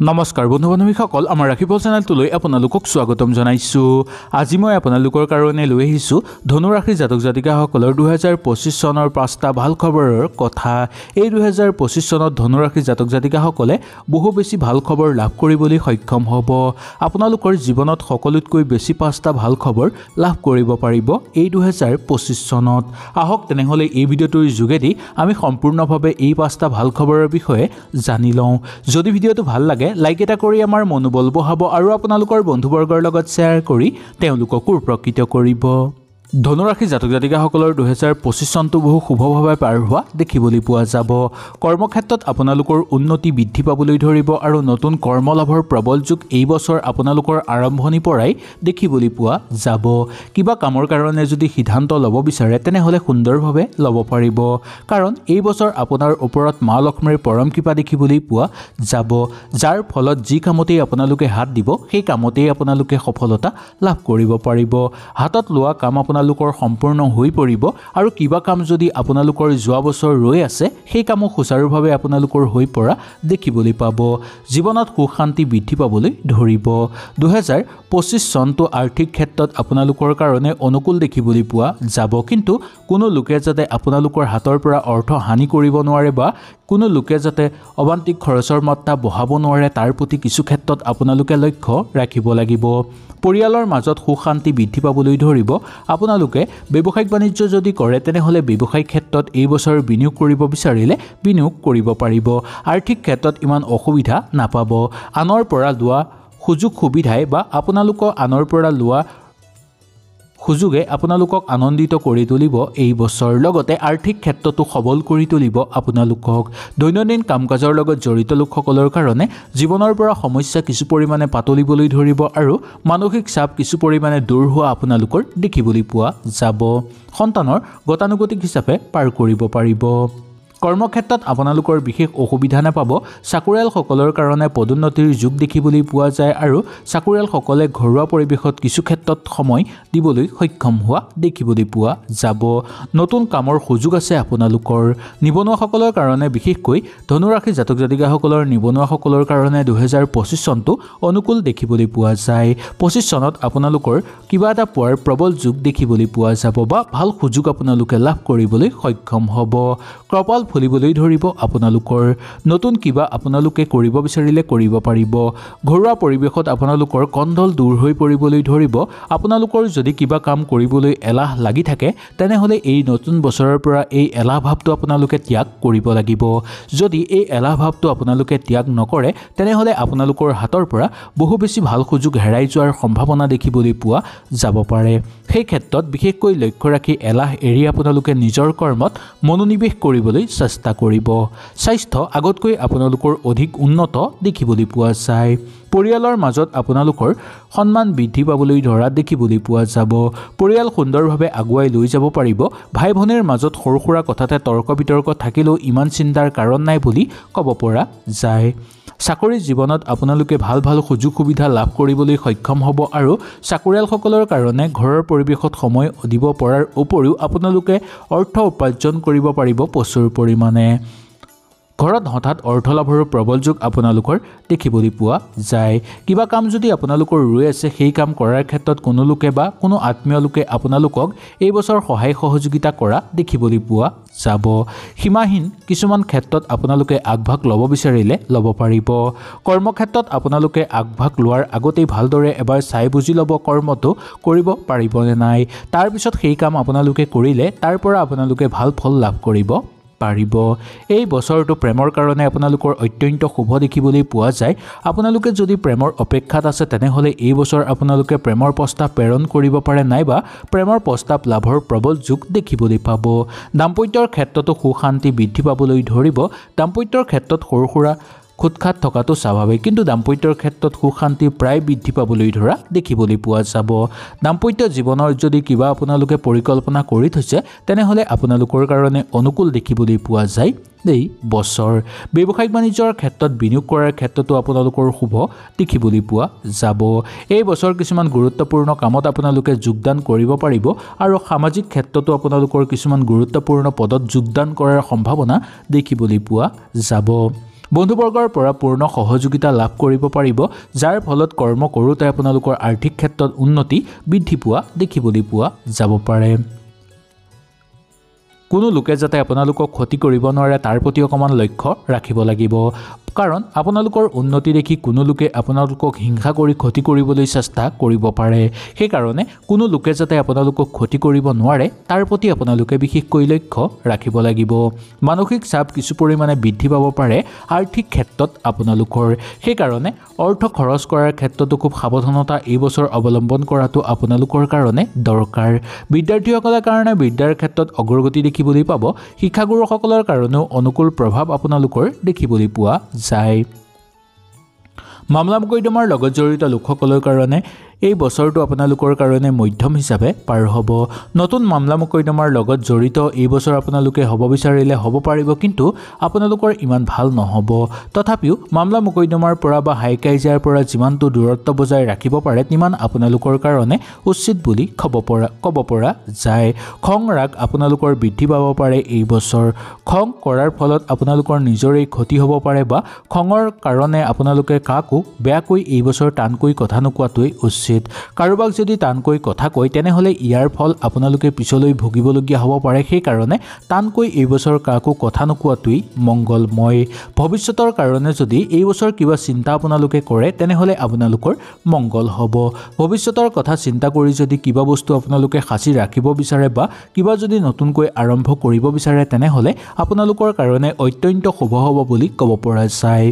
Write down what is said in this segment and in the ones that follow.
নমস্কাৰ বন্ধু বান্ধৱীসকল আমাৰ ৰাখিপল চেনেলটোলৈ আপোনালোকক স্বাগতম জনাইছোঁ। আজি মই আপোনালোকৰ কাৰণে লৈ আহিছোঁ ধনু ৰাশিৰ জাতক জাতিকাসকলৰ 2025 চনৰ 5টা ভাল খবৰৰ কথা। এই 2025 চনত ধনু ৰাশিৰ জাতক জাতিকাসকলে বহু বেছি ভাল খবৰ লাভ কৰিবলৈ সক্ষম হ'ব। আপোনালোকৰ জীৱনত সকলোতকৈ বেছি 5টা ভাল খবৰ লাভ কৰিব পাৰিব এই 2025 চনত। আহক তেনেহ'লে এই ভিডিঅ'টোৰ যোগেদি আমি সম্পূৰ্ণভাৱে এই 5টা ভাল খবৰৰ বিষয়ে জানি লওঁ। যদি ভিডিঅ'টো ভাল লাগে লাইক এটা কৰি আমাৰ মনোবল বঢ়াব আৰু আপোনালোকৰ বন্ধুবৰ্গৰ লগত শ্বেয়াৰ কৰি তেওঁলোককো উপকৃত কৰিব। ধনুৰাশি জাতক জাতিকাসকলৰ 2025 চনটো বহু শুভভাৱে পাৰ হোৱা দেখিবলৈ পোৱা যাব। কৰ্মক্ষেত্ৰত আপোনালোকৰ উন্নতি বৃদ্ধি পাবলৈ ধৰিব আৰু নতুন কৰ্মলাভৰ প্ৰবল যুগ এই বছৰ আপোনালোকৰ আৰম্ভণিৰ পৰাই দেখিবলৈ পোৱা যাব। কিবা কামৰ কাৰণে যদি সিদ্ধান্ত ল'ব বিচাৰে তেনেহ'লে সুন্দৰভাৱে ল'ব পাৰিব, কাৰণ এই বছৰ আপোনাৰ ওপৰত মা লক্ষ্মীৰ পৰম কৃপা দেখিবলৈ পোৱা যাব, যাৰ ফলত যি কামতেই আপোনালোকে হাত দিব সেই কামতেই আপোনালোকে সফলতা লাভ কৰিব পাৰিব। হাতত লোৱা কাম আপোনালোকৰ সম্পূৰ্ণ হৈ পৰিব আৰু কিবা কাম যদি আপোনালোকৰ যোৱা বছৰ ৰৈ আছে সেই কামো সুচাৰুভাৱে আপোনালোকৰ হৈ পৰা দেখিবলৈ পাব। জীৱনত সুখ শান্তি বৃদ্ধি পাবলৈ ধৰিব। 2025 চনটো আৰ্থিক ক্ষেত্ৰত আপোনালোকৰ কাৰণে অনুকূল দেখিবলৈ পোৱা যাব, কিন্তু কোনো লোকে যাতে আপোনালোকৰ হাতৰ পৰা অৰ্থ হানি কৰিব নোৱাৰে বা কোনো লোকে যাতে অবান্তিক খৰচৰ মাত্ৰা বঢ়াব নোৱাৰে তাৰ প্ৰতি কিছু ক্ষেত্ৰত আপোনালোকে লক্ষ্য ৰাখিব লাগিব। পৰিয়ালৰ মাজত সুখ শান্তি বৃদ্ধি পাবলৈ ধৰিব। আপোনালোকে ব্যৱসায়িক বাণিজ্য যদি কৰে তেনেহ'লে ব্যৱসায়িক ক্ষেত্ৰত এই বছৰ বিনিয়োগ কৰিব বিচাৰিলে বিনিয়োগ কৰিব পাৰিব। আৰ্থিক ক্ষেত্ৰত ইমান অসুবিধা নাপাব। আনৰ পৰা লোৱা সুযোগ সুবিধাই বা আপোনালোকৰ আনৰ পৰা লোৱা সুযোগে আপোনালোকক আনন্দিত কৰি তুলিব এই বছৰ। লগতে আৰ্থিক ক্ষেত্ৰতো সবল কৰি তুলিব আপোনালোকক। দৈনন্দিন কাম কাজৰ লগত জড়িত লোকসকলৰ কাৰণে জীৱনৰ পৰা সমস্যা কিছু পৰিমাণে পাতলিবলৈ ধৰিব আৰু মানসিক চাপ কিছু পৰিমাণে দূৰ হোৱা আপোনালোকৰ দেখিবলৈ পোৱা যাব। সন্তানৰ গতানুগতিক হিচাপে পাৰ কৰিব পাৰিব। কৰ্মক্ষেত্ৰত আপোনালোকৰ বিশেষ অসুবিধা নাপাব। চাকৰিয়ালসকলৰ কাৰণে পদোন্নতিৰ যুগ দেখিবলৈ পোৱা যায় আৰু চাকৰিয়ালসকলে ঘৰুৱা পৰিৱেশত কিছু ক্ষেত্ৰত সময় দিবলৈ সক্ষম হোৱা দেখিবলৈ পোৱা যাব। নতুন কামৰ সুযোগ আছে আপোনালোকৰ। নিবনুৱাসকলৰ কাৰণে বিশেষকৈ ধনুৰাশি জাতক জাতিকাসকলৰ নিবনুৱাসকলৰ কাৰণে 2025 চনটো অনুকূল দেখিবলৈ পোৱা যায়। 25 চনত আপোনালোকৰ কিবা এটা পোৱাৰ প্ৰবল যুগ দেখিবলৈ পোৱা যাব বা ভাল সুযোগ আপোনালোকে লাভ কৰিবলৈ সক্ষম হ'ব। কপাল ফুলিবলৈ ধৰিব আপোনালোকৰ। নতুন কিবা আপোনালোকে কৰিব বিচাৰিলে কৰিব পাৰিব। ঘৰুৱা পৰিৱেশত আপোনালোকৰ কণ্ডল দূৰ হৈ পৰিবলৈ ধৰিব। আপোনালোকৰ যদি কিবা কাম কৰিবলৈ এলাহ লাগি থাকে তেনেহ'লে এই নতুন বছৰৰ পৰা এই এলাহ ভাৱটো আপোনালোকে ত্যাগ কৰিব লাগিব। যদি এই এলাহ ভাৱটো আপোনালোকে ত্যাগ নকৰে তেনেহ'লে আপোনালোকৰ হাতৰ পৰা বহু বেছি ভাল সুযোগ হেৰাই যোৱাৰ সম্ভাৱনা দেখিবলৈ পোৱা যাব পাৰে। সেই ক্ষেত্ৰত বিশেষকৈ লক্ষ্য ৰাখি এলাহ এৰি আপোনালোকে নিজৰ কৰ্মত মনোনিৱেশ কৰিবলৈ চেষ্টা কৰিব। স্বাস্থ্য আগতকৈ আপোনালোকৰ অধিক উন্নত দেখিবলৈ পোৱা যায়। পৰিয়ালৰ মাজত আপোনালোকৰ সন্মান বৃদ্ধি পাবলৈ ধৰা দেখিবলৈ পোৱা যাব। পৰিয়াল সুন্দৰভাৱে আগুৱাই লৈ যাব পাৰিব। ভাই ভনীৰ মাজত সৰু সুৰা কথাতে তৰ্ক বিতৰ্ক থাকিলেও ইমান চিন্তাৰ কাৰণ নাই বুলি ক'ব পৰা যায়। চাকৰি জীৱনত আপোনালোকে ভাল ভাল সুযোগ সুবিধা লাভ কৰিবলৈ সক্ষম হ'ব আৰু চাকৰিয়ালসকলৰ কাৰণে ঘৰৰ পৰিৱেশত সময় দিব পৰাৰ উপৰিও আপোনালোকে অৰ্থ উপাৰ্জন কৰিব পাৰিব প্ৰচুৰ পৰিমাণে। ঘৰত হঠাৎ অৰ্থ লাভৰ প্ৰবল যুগ আপোনালোকৰ দেখিবলৈ পোৱা যায়। কিবা কাম যদি আপোনালোকৰ ৰৈ আছে সেই কাম কৰাৰ ক্ষেত্ৰত কোনো লোকে বা কোনো আত্মীয় লোকে আপোনালোকক এই বছৰ সহায় সহযোগিতা কৰা দেখিবলৈ পোৱা যাব। সীমাহীন কিছুমান ক্ষেত্ৰত আপোনালোকে আগভাগ ল'ব বিচাৰিলে ল'ব পাৰিব। কৰ্মক্ষেত্ৰত আপোনালোকে আগভাগ লোৱাৰ আগতেই ভালদৰে এবাৰ চাই বুজি ল'ব কৰ্মটো কৰিব পাৰিব নে নাই। তাৰপিছত সেই কাম আপোনালোকে কৰিলে তাৰ পৰা আপোনালোকে ভাল ফল লাভ কৰিব পাৰিব। এই বছৰটো প্ৰেমৰ কাৰণে আপোনালোকৰ অত্যন্ত শুভ দেখিবলৈ পোৱা যায়। আপোনালোকে যদি প্ৰেমৰ অপেক্ষাত আছে তেনেহ'লে এই বছৰ আপোনালোকে প্ৰেমৰ প্ৰস্তাৱ প্ৰেৰণ কৰিব পাৰে নাইবা প্ৰেমৰ প্ৰস্তাৱ লাভৰ প্ৰবল যুগ দেখিবলৈ পাব। দাম্পত্যৰ ক্ষেত্ৰতো সুখ শান্তি বৃদ্ধি পাবলৈ ধৰিব। দাম্পত্যৰ ক্ষেত্ৰত সৰু সুৰা খুটখাট থকাটো স্বাভাৱিক, কিন্তু দাম্পত্যৰ ক্ষেত্ৰত সুখ শান্তি প্ৰায় বৃদ্ধি পাবলৈ ধৰা দেখিবলৈ পোৱা যাব। দাম্পত্য জীৱনৰ যদি কিবা আপোনালোকে পৰিকল্পনা কৰি থৈছে তেনেহ'লে আপোনালোকৰ কাৰণে অনুকূল দেখিবলৈ পোৱা যায় এই বছৰ। ব্যৱসায়িক বাণিজ্যৰ ক্ষেত্ৰত বিনিয়োগ কৰাৰ ক্ষেত্ৰতো আপোনালোকৰ শুভ দেখিবলৈ পোৱা যাব। এই বছৰ কিছুমান গুৰুত্বপূৰ্ণ কামত আপোনালোকে যোগদান কৰিব পাৰিব আৰু সামাজিক ক্ষেত্ৰতো আপোনালোকৰ কিছুমান গুৰুত্বপূৰ্ণ পদত যোগদান কৰাৰ সম্ভাৱনা দেখিবলৈ পোৱা যাব। বন্ধুবৰ্গৰ পৰা পূৰ্ণ সহযোগিতা লাভ কৰিব পাৰিব, যাৰ ফলত কৰ্ম কৰোঁতে আপোনালোকৰ আৰ্থিক ক্ষেত্ৰত উন্নতি বৃদ্ধি পোৱা দেখিবলৈ পোৱা যাব পাৰে। কোনো লোকে যাতে আপোনালোকক ক্ষতি কৰিব নোৱাৰে তাৰ প্ৰতি অকণমান লক্ষ্য ৰাখিব লাগিব, কাৰণ আপোনালোকৰ উন্নতি দেখি কোনো লোকে আপোনালোকক হিংসা কৰি ক্ষতি কৰিবলৈ চেষ্টা কৰিব পাৰে। সেইকাৰণে কোনো লোকে যাতে আপোনালোকক ক্ষতি কৰিব নোৱাৰে তাৰ প্ৰতি আপোনালোকে বিশেষকৈ লক্ষ্য ৰাখিব লাগিব। মানসিক চাপ কিছু পৰিমাণে বৃদ্ধি পাব পাৰে আৰ্থিক ক্ষেত্ৰত আপোনালোকৰ। সেইকাৰণে অৰ্থ খৰচ কৰাৰ ক্ষেত্ৰতো খুব সাৱধানতা এই বছৰ অৱলম্বন কৰাটো আপোনালোকৰ কাৰণে দৰকাৰ। বিদ্যাৰ্থীসকলৰ কাৰণে বিদ্যাৰ ক্ষেত্ৰত অগ্ৰগতি দেখিবলৈ পাব। শিক্ষাগুৰুসকলৰ কাৰণেও অনুকূল প্ৰভাৱ আপোনালোকৰ দেখিবলৈ পোৱা যায়। মামলা মোকদ্দমাৰ লগত জড়িত লোকসকলৰ কাৰণে এই বছৰটো আপোনালোকৰ কাৰণে মধ্যম হিচাপে পাৰ হ'ব। নতুন মামলা মোকদ্দমাৰ লগত জড়িত এই বছৰ আপোনালোকে হ'ব বিচাৰিলে হ'ব পাৰিব, কিন্তু আপোনালোকৰ ইমান ভাল নহ'ব। তথাপিও মামলা মোকদ্দমাৰ পৰা বা হাই কাজিয়াৰ পৰা যিমানটো দূৰত্ব বজাই ৰাখিব পাৰে তিমান আপোনালোকৰ কাৰণে উচিত বুলি ক'ব পৰা যায়। খং ৰাগ আপোনালোকৰ বৃদ্ধি পাব পাৰে এই বছৰ। খং কৰাৰ ফলত আপোনালোকৰ নিজৰেই ক্ষতি হ'ব পাৰে বা খঙৰ কাৰণে আপোনালোকে কাকো বেয়াকৈ এই বছৰ টানকৈ কথা নোকোৱাটোৱেই উচিত। কাৰোবাক যদি টানকৈ কথা কয় তেনেহ'লে ইয়াৰ ফল আপোনালোকে পিছলৈ ভুগিবলগীয়া হ'ব পাৰে। সেইকাৰণে টানকৈ এই বছৰ কাকো কথা নোকোৱাটোৱেই মংগলময়। ভৱিষ্যতৰ কাৰণে যদি এই বছৰ কিবা চিন্তা আপোনালোকে কৰে তেনেহ'লে আপোনালোকৰ মংগল হ'ব। ভৱিষ্যতৰ কথা চিন্তা কৰি যদি কিবা বস্তু আপোনালোকে সাঁচি ৰাখিব বিচাৰে বা কিবা যদি নতুনকৈ আৰম্ভ কৰিব বিচাৰে তেনেহ'লে আপোনালোকৰ কাৰণে অত্যন্ত শুভ হ'ব বুলি ক'ব পৰা যায়।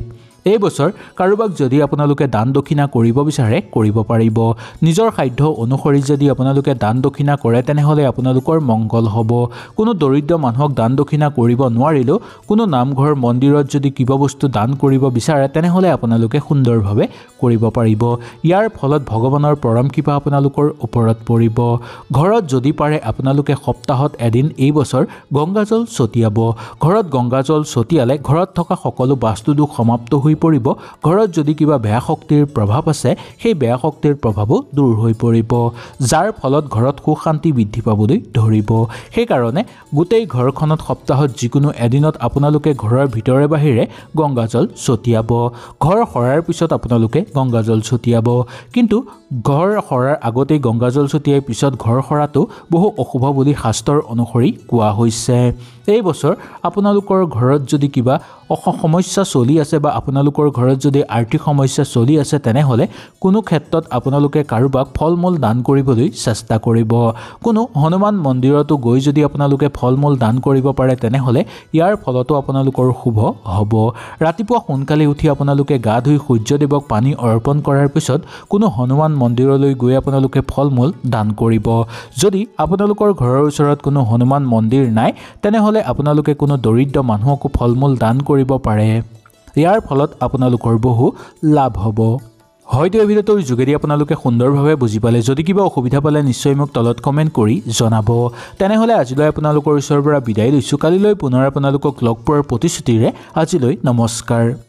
এই বছৰ কাৰোবাক যদি আপোনালোকে দান দক্ষিণা কৰিব বিচাৰে কৰিব পাৰিব। নিজৰ সাধ্য অনুসৰি যদি আপোনালোকে দান দক্ষিণা কৰে তেনেহ'লে আপোনালোকৰ মংগল হ'ব। কোনো দৰিদ্ৰ মানুহক দান দক্ষিণা কৰিব নোৱাৰিলেও কোনো নামঘৰ মন্দিৰত যদি কিবা বস্তু দান কৰিব বিচাৰে তেনেহ'লে আপোনালোকে সুন্দৰভাৱে কৰিব পাৰিব। ইয়াৰ ফলত ভগৱানৰ পৰম কৃপা আপোনালোকৰ ওপৰত পৰিব। ঘৰত যদি পাৰে আপোনালোকে সপ্তাহত এদিন এই বছৰ গংগাজল ছটিয়াব। ঘৰত গংগাজল ছটিয়ালে ঘৰত থকা সকলো বাস্তুদোষ সমাপ্ত হৈ পৰিব। ঘৰত যদি কিবা বেয়া শক্তিৰ প্ৰভাৱ আছে সেই বেয়া শক্তিৰ প্ৰভাৱো দূৰ হৈ পৰিব, যাৰ ফলত ঘৰত সুখ শান্তি বৃদ্ধি পাবলৈ ধৰিব। সেইকাৰণে গোটেই ঘৰখনত সপ্তাহত যিকোনো এদিনত আপোনালোকে ঘৰৰ ভিতৰে বাহিৰে গংগাজল ছটিয়াব। ঘৰ সৰাৰ পিছত আপোনালোকে গংগাজল ছটিয়াব, কিন্তু ঘৰ সৰাৰ আগতেই গংগাজল ছটিয়াই পিছত ঘৰ সৰাটো বহু অশুভ বুলি শাস্ত্ৰৰ অনুসৰি কোৱা হৈছে। এই বছৰ আপোনালোকৰ ঘৰত যদি কিবা সমস্যা চলি আছে বা আপোনালোকৰ ঘৰত যদি আৰ্থিক সমস্যা চলি আছে তেনেহ'লে কোনো ক্ষেত্ৰত আপোনালোকে কাৰোবাক ফল মূল দান কৰিবলৈ চেষ্টা কৰিব। কোনো হনুমান মন্দিৰতো গৈ যদি আপোনালোকে ফল মূল দান কৰিব পাৰে তেনেহ'লে ইয়াৰ ফলতো আপোনালোকৰ শুভ হ'ব। ৰাতিপুৱা সোনকালে উঠি আপোনালোকে গা ধুই সূৰ্যদেৱক পানী অৰ্পণ কৰাৰ পিছত কোনো হনুমান মন্দিৰলৈ গৈ আপোনালোকে ফল মূল দান কৰিব। যদি আপোনালোকৰ ঘৰৰ ওচৰত কোনো হনুমান মন্দিৰ নাই তেনেহ'লে আপোনালোকে কোনো দৰিদ্ৰ মানুহকো ফল মূল দান কৰিব পাৰে। ইয়াৰ ফলত আপোনালোকৰ বহু লাভ হ'ব। হয়তো এই ভিডিঅ'টোৰ যোগেদি আপোনালোকে সুন্দৰভাৱে বুজি পালে। যদি কিবা অসুবিধা পালে নিশ্চয় মোক তলত কমেণ্ট কৰি জনাব। তেনেহ'লে আজিলৈ আপোনালোকৰ ওচৰৰ পৰা বিদায় লৈছোঁ। কালিলৈ পুনৰ আপোনালোকক লগ পোৱাৰ প্ৰতিশ্ৰুতিৰে আজিলৈ নমস্কাৰ।